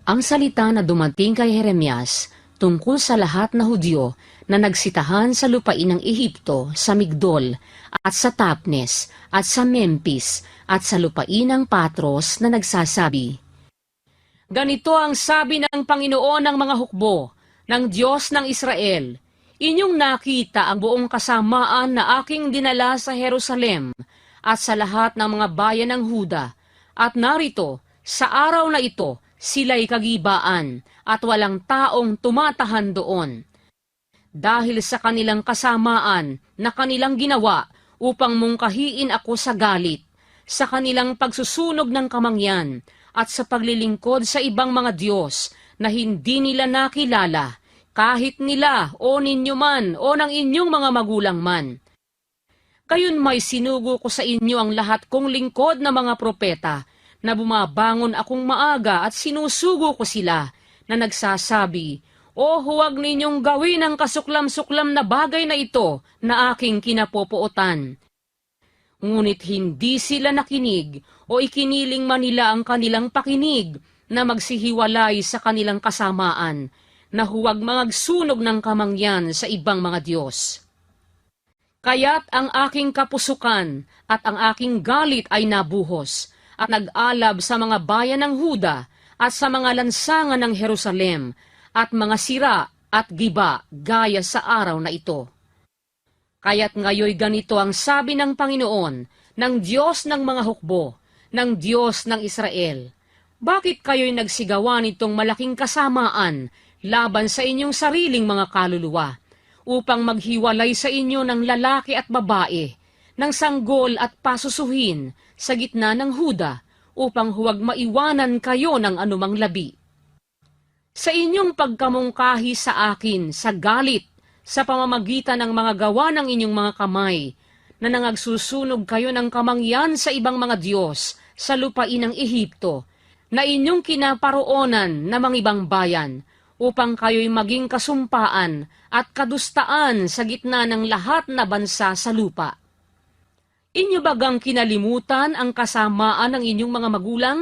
Ang salita na dumating kay Jeremias tungkol sa lahat na Hudyo na nagsitahan sa lupain ng Ehipto, sa Migdol, at sa Tapnes, at sa Memphis, at sa lupain ng Patros na nagsasabi, "Ganito ang sabi ng Panginoon ng mga hukbo, ng Diyos ng Israel, inyong nakita ang buong kasamaan na aking dinala sa Jerusalem at sa lahat ng mga bayan ng Huda, at narito, sa araw na ito, sila'y kagibaan at walang taong tumatahan doon. Dahil sa kanilang kasamaan na kanilang ginawa upang mungkahiin ako sa galit, sa kanilang pagsusunog ng kamangyan at sa paglilingkod sa ibang mga Diyos na hindi nila nakilala, kahit nila o ninyo man o ng inyong mga magulang man. Gayon may sinugo ko sa inyo ang lahat kong lingkod na mga propeta, na bumabangon akong maaga at sinusugo ko sila, na nagsasabi, "O huwag ninyong gawin ang kasuklam-suklam na bagay na ito na aking kinapopootan." Ngunit hindi sila nakinig o ikiniling man nila ang kanilang pakinig na magsihiwalay sa kanilang kasamaan, na huwag magsunog ng kamangyan sa ibang mga Diyos. Kaya't ang aking kapusukan at ang aking galit ay nabuhos, at nag-alab sa mga bayan ng Huda at sa mga lansangan ng Jerusalem, at mga sira at giba gaya sa araw na ito. Kaya't ngayoy ganito ang sabi ng Panginoon, ng Diyos ng mga hukbo, ng Diyos ng Israel, bakit kayo'y nagsigawa nitong malaking kasamaan laban sa inyong sariling mga kaluluwa, upang maghiwalay sa inyo ng lalaki at babae, ng sanggol at pasusuhin sa gitna ng Huda, upang huwag maiwanan kayo ng anumang labi? Sa inyong pagkamungkahi sa akin, sa galit, sa pamamagitan ng mga gawa ng inyong mga kamay, na nangagsusunog kayo ng kamangyan sa ibang mga Diyos sa lupain ng Ehipto, na inyong kinaparoonan na mga ibang bayan, upang kayo'y maging kasumpaan at kadustaan sa gitna ng lahat na bansa sa lupa. Inyo bagang kinalimutan ang kasamaan ng inyong mga magulang,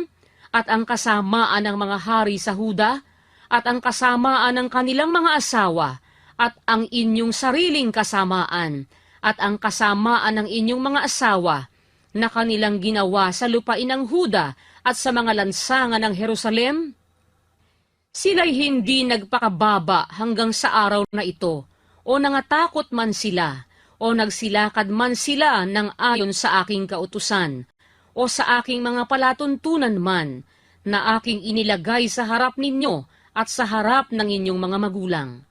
at ang kasamaan ng mga hari sa Huda, at ang kasamaan ng kanilang mga asawa, at ang inyong sariling kasamaan, at ang kasamaan ng inyong mga asawa, na kanilang ginawa sa lupain ng Huda at sa mga lansangan ng Jerusalem? Sila'y hindi nagpakababa hanggang sa araw na ito, o nangatakot man sila, o nagsilakad man sila ng ayon sa aking kautusan, o sa aking mga palatuntunan man, na aking inilagay sa harap ninyo at sa harap ng inyong mga magulang.